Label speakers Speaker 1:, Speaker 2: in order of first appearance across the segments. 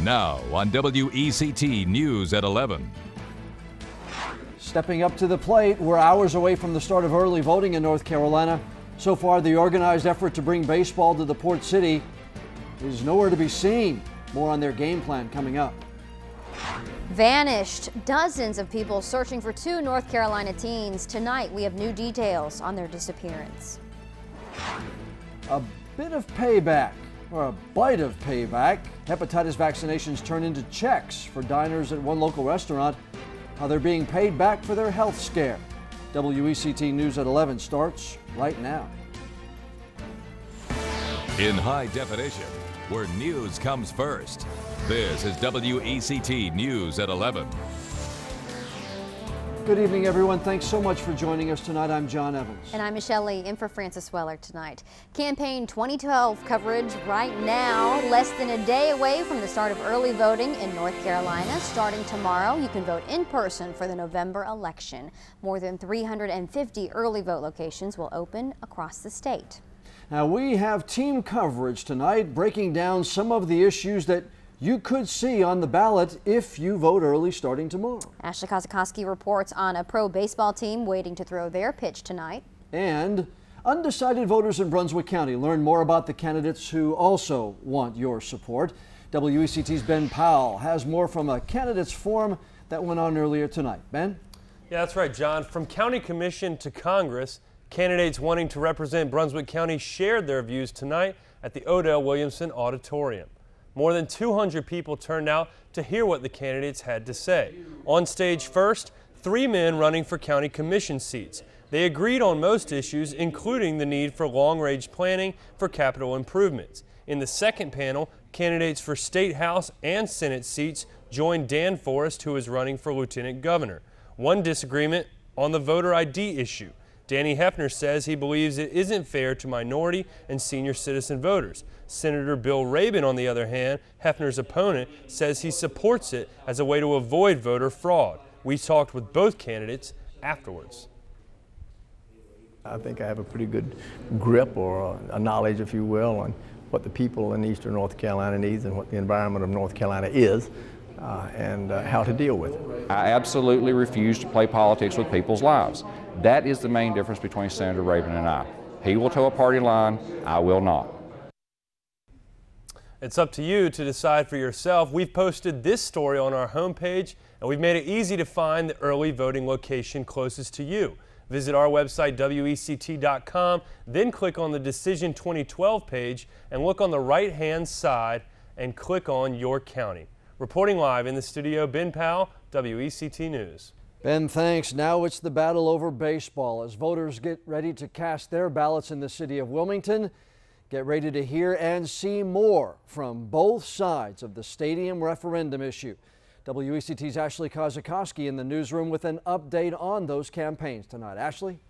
Speaker 1: Now on WECT News at 11.
Speaker 2: Stepping up to the plate, we're hours away from the start of early voting in North Carolina. So far, the organized effort to bring baseball to the port city is nowhere to be seen. More on their game plan coming up.
Speaker 3: Vanished. Dozens of people searching for two North Carolina teens. Tonight, we have new details on their disappearance.
Speaker 2: A bit of payback, or a bite of payback. Hepatitis vaccinations turn into checks for diners at one local restaurant. How they're being paid back for their health scare. WECT News at 11 starts right now.
Speaker 1: In high definition, where news comes first. This is WECT News at 11.
Speaker 2: Good evening, everyone. Thanks so much for joining us tonight. I'm John Evans.
Speaker 3: And I'm Michelle Lee, in for Francis Weller tonight. Campaign 2012 coverage right now, less than a day away from the start of early voting in North Carolina. Starting tomorrow, you can vote in person for the November election. More than 350 early vote locations will open across the state.
Speaker 2: Now, we have team coverage tonight breaking down some of the issues that you could see on the ballot if you vote early starting tomorrow.
Speaker 3: Ashley Kozakowski reports on a pro baseball team waiting to throw their pitch tonight.
Speaker 2: And undecided voters in Brunswick County learn more about the candidates who also want your support. WECT's Ben Powell has more from a candidates forum that went on earlier tonight. Ben?
Speaker 4: Yeah, that's right, John. From county commission to Congress, candidates wanting to represent Brunswick County shared their views tonight at the Odell Williamson Auditorium. More than 200 people turned out to hear what the candidates had to say. On stage first, 3 men running for county commission seats. They agreed on most issues, including the need for long-range planning for capital improvements. In the second panel, candidates for state house and senate seats joined Dan Forrest, who is running for lieutenant governor. One disagreement on the voter ID issue. Danny Hefner says he believes it isn't fair to minority and senior citizen voters. Senator Bill Rabin, on the other hand, Hefner's opponent, says he supports it as a way to avoid voter fraud. We talked with both candidates afterwards.
Speaker 5: I think I have a pretty good grip or a knowledge, if you will, on what the people in eastern North Carolina needs and what the environment of North Carolina is. And how to deal with it.
Speaker 6: I absolutely refuse to play politics with people's lives. That is the main difference between Senator Rabin and I. He will toe a party line, I will not.
Speaker 4: It's up to you to decide for yourself. We've posted this story on our homepage, and we've made it easy to find the early voting location closest to you. Visit our website, WECT.com, then click on the Decision 2012 page and look on the right-hand side and click on your county. Reporting live in the studio, Ben Powell, WECT News.
Speaker 2: Ben, thanks. Now it's the battle over baseball as voters get ready to cast their ballots in the city of Wilmington. Get ready to hear and see more from both sides of the stadium referendum issue. WECT's Ashley Kozakowski in the newsroom with an update on those campaigns tonight. Ashley?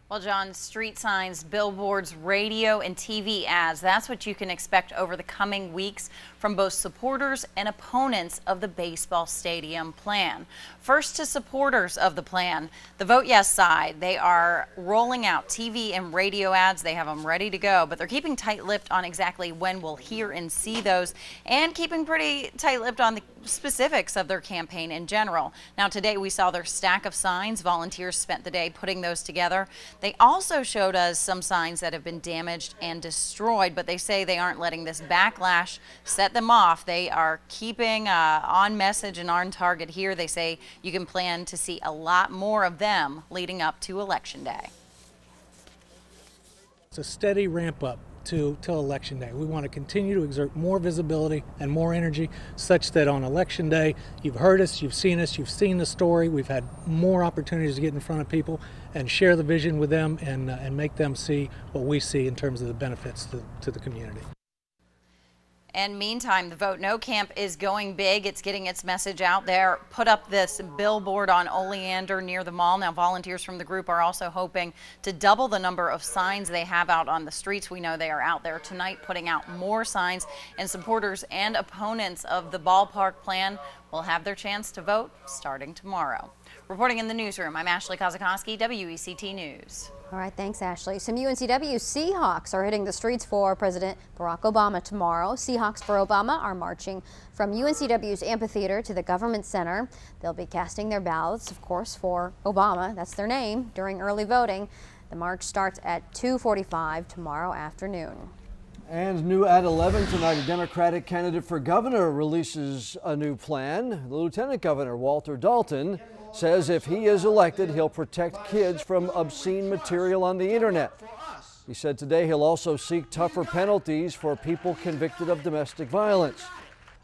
Speaker 7: Well, John, street signs, billboards, radio, and TV ads, that's what you can expect over the coming weeks from both supporters and opponents of the baseball stadium plan. First, to supporters of the plan, the Vote Yes side, they are rolling out TV and radio ads. They have them ready to go, but they're keeping tight-lipped on exactly when we'll hear and see those, and keeping pretty tight-lipped on the specifics of their campaign in general. Now, today we saw their stack of signs. Volunteers spent the day putting those together. They also showed us some signs that have been damaged and destroyed, but they say they aren't letting this backlash set them off. They are keeping on message and on target here. They say you can plan to see a lot more of them leading up to Election Day.
Speaker 8: It's a steady ramp up till Election Day. We want to continue to exert more visibility and more energy such that on Election Day, you've heard us, you've seen the story. We've had more opportunities to get in front of people and share the vision with them and make them see what we see in terms of the benefits to the community.
Speaker 7: And meantime, the Vote No camp is going big. It's getting its message out there. Put up this billboard on Oleander near the mall. Now, volunteers from the group are also hoping to double the number of signs they have out on the streets. We know they are out there tonight putting out more signs, and supporters and opponents of the ballpark plan will have their chance to vote starting tomorrow. Reporting in the newsroom, I'm Ashley Kozakowski, WECT News.
Speaker 3: All right, thanks, Ashley. Some UNCW Seahawks are hitting the streets for President Barack Obama tomorrow. Seahawks for Obama are marching from UNCW's amphitheater to the Government Center. They'll be casting their ballots, of course, for Obama. That's their name during early voting. The march starts at 2:45 tomorrow afternoon.
Speaker 2: And new at 11 tonight, a Democratic candidate for governor releases a new plan. The Lieutenant Governor, Walter Dalton, says if he is elected, he'll protect kids from obscene material on the internet. He said today he'll also seek tougher penalties for people convicted of domestic violence.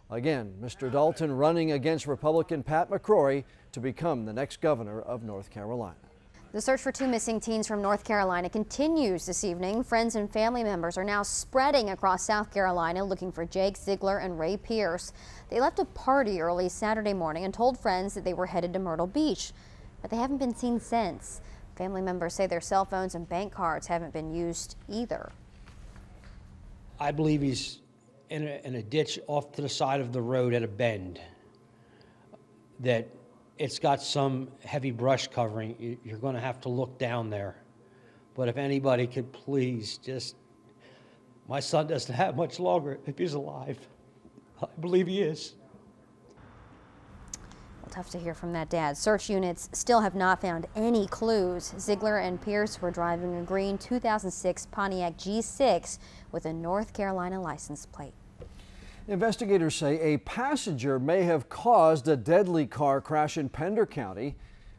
Speaker 2: Again, Mr. Dalton running against Republican Pat McCrory to become the next governor of North Carolina.
Speaker 3: The search for two missing teens from North Carolina continues this evening. Friends and family members are now spreading across South Carolina looking for Jake Ziegler and Ray Pierce. They left a party early Saturday morning and told friends that they were headed to Myrtle Beach, but they haven't been seen since. Family members say their cell phones and bank cards haven't been used either.
Speaker 9: I believe he's in a ditch off to the side of the road at a bend that it's got some heavy brush covering. You're going to have to look down there. But if anybody could please just, my son doesn't have much longer if he's alive. I believe he is.
Speaker 3: Well, tough to hear from that dad. Search units still have not found any clues. Ziegler and Pierce were driving a green 2006 Pontiac G6 with a North Carolina license plate.
Speaker 2: Investigators say a passenger may have caused a deadly car crash in Pender County.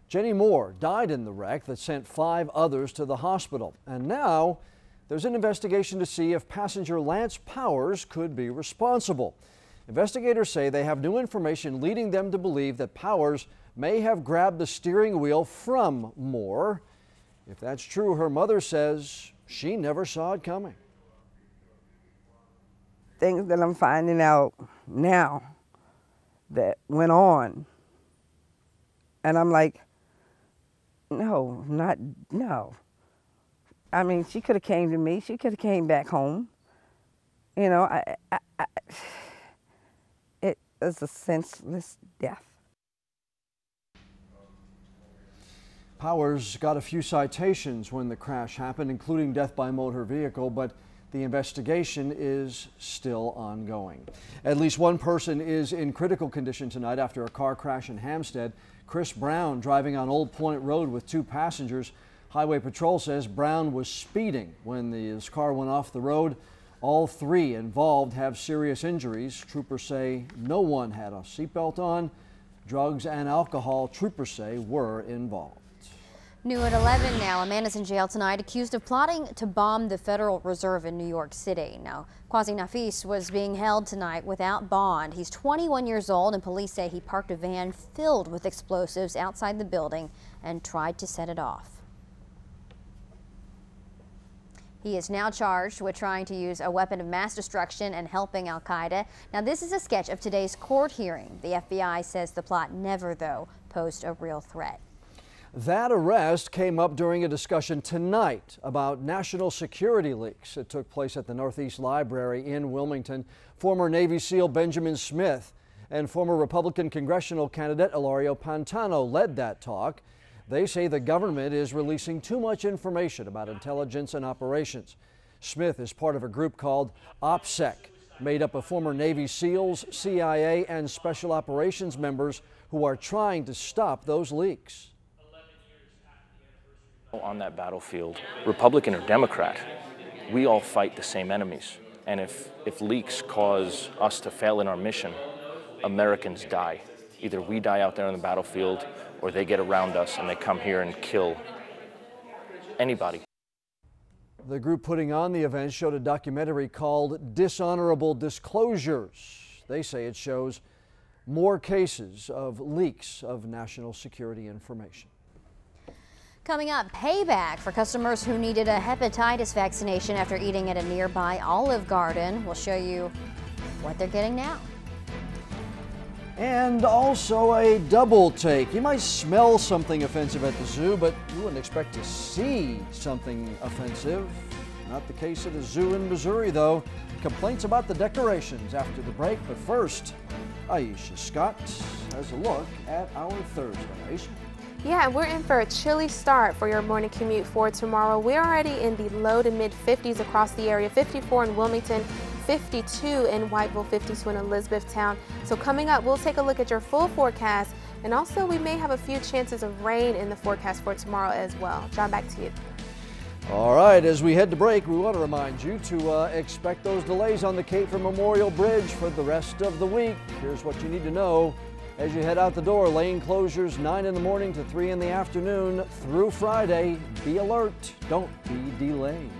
Speaker 2: Jenny Moore died in the wreck that sent 5 others to the hospital. And now there's an investigation to see if passenger Lance Powers could be responsible. Investigators say they have new information leading them to believe that Powers may have grabbed the steering wheel from Moore. If that's true, her mother says she never saw it coming.
Speaker 10: Things that I'm finding out now that went on. And I'm like, no. I mean, she could have came to me. She could have came back home. You know, it was a senseless death.
Speaker 2: Powers got a few citations when the crash happened, including death by motor vehicle, but the investigation is still ongoing. At least one person is in critical condition tonight after a car crash in Hampstead. Chris Brown driving on Old Point Road with 2 passengers. Highway Patrol says Brown was speeding when his car went off the road. All 3 involved have serious injuries. Troopers say no one had a seatbelt on. Drugs and alcohol, troopers say, were involved.
Speaker 3: New at 11 now, a man is in jail tonight accused of plotting to bomb the Federal Reserve in New York City. Now, Quasi Nafis was being held tonight without bond. He's 21 years old and police say he parked a van filled with explosives outside the building and tried to set it off. He is now charged with trying to use a weapon of mass destruction and helping al-Qaeda. Now, this is a sketch of today's court hearing. The FBI says the plot never, though, posed a real threat.
Speaker 2: That arrest came up during a discussion tonight about national security leaks. It took place at the Northeast Library in Wilmington. Former Navy SEAL Benjamin Smith and former Republican congressional candidate Ilario Pantano led that talk. They say the government is releasing too much information about intelligence and operations. Smith is part of a group called OPSEC, made up of former Navy SEALs, CIA, and Special Operations members who are trying to stop those leaks.
Speaker 11: On that battlefield, Republican or Democrat, we all fight the same enemies. And if leaks cause us to fail in our mission, Americans die. Either we die out there on the battlefield or they get around us and they come here and kill anybody.
Speaker 2: The group putting on the event showed a documentary called Dishonorable Disclosures. They say it shows more cases of leaks of national security information.
Speaker 3: Coming up, payback for customers who needed a hepatitis vaccination after eating at a nearby Olive Garden. We'll show you what they're getting now.
Speaker 2: And also a double take. You might smell something offensive at the zoo, but you wouldn't expect to see something offensive. Not the case at a zoo in Missouri, though. Complaints about the decorations after the break, but first, Aisha Scott has a look at our Thursdays.
Speaker 12: Yeah, we're in for a chilly start for your morning commute for tomorrow. We're already in the low to mid 50s across the area, 54 in Wilmington, 52 in Whiteville, 52 in Elizabethtown. So coming up, we'll take a look at your full forecast, and also we may have a few chances of rain in the forecast for tomorrow as well. John, back to you.
Speaker 2: All right, as we head to break, we want to remind you to expect those delays on the Kafer Memorial Bridge for the rest of the week. Here's what you need to know as you head out the door. Lane closures 9 in the morning to 3 in the afternoon through Friday. Be alert. Don't be delayed.